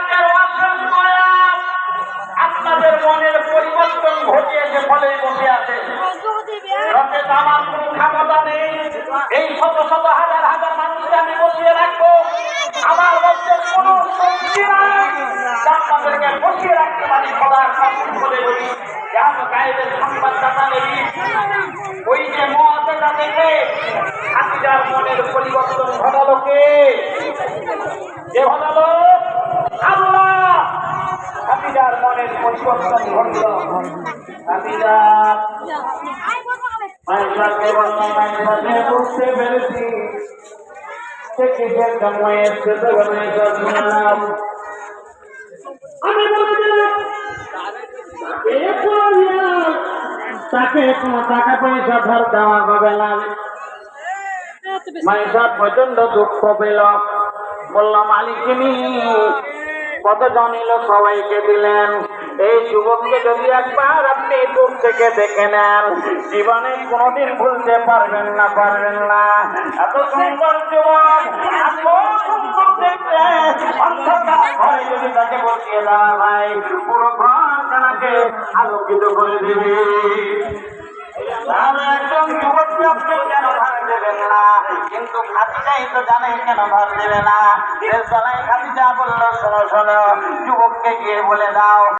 পাকের ওয়াসন করে আপনাদের মনের পরিবর্তন ঘটিয়েছে ফলেই বসে আছে। রথে আমার কোনো ক্ষমতা নেই। এই শত শত হাজার হাজার মানুষকে আমি বসিয়ে রাখবো। আমার মধ্যে কোনো শক্তি নাই আপনাদেরকে বসিয়ে রাখতে পারি। খোদার কসম করে বলি, গায়েবের সংবাদদাতা নেই। ওই যে মুআজ্জিজা দেখে খাদিজার মনের পরিবর্তন ঘটালো কে? যে ঘটালো আল্লাহ। খাদিজার মনের পরিবর্তন ঘটল। খাদিজা মাইশাকে বলল, মাইশাকে বুঝতে পেরেছি সে কিসের জন্য এসেছে। আমি বলেছিলাম তাকে কোনো টাকা পয়সা ধার দেওয়া হবে না। মাইশা প্রচন্ড দুঃখ পেল। বললাম মালিকিনী কতজন এলো, সবাইকে দিলেন। এই যুবককে যদি একবার আপনি দূর থেকে দেখে নেন, জীবনে কোনোদিন ভুলতে পারবেন না, পারবেন না। এত সুন্দর যুবক, এত সুন্দর দেখতে, অন্ধকার ঘরে যদি তাকে বসিয়ে দেওয়া হয়, পুরো ঘরখানাকে আলোকিত করে দেবে। একজন যুবককে আপনি কেন ভার দেবেন না? কিন্তু খাদিজাই তো জানেন কেন ভার দেবে না। খাদিজা বলল, শোনো শোনো, যুবককে গিয়ে বলে দাও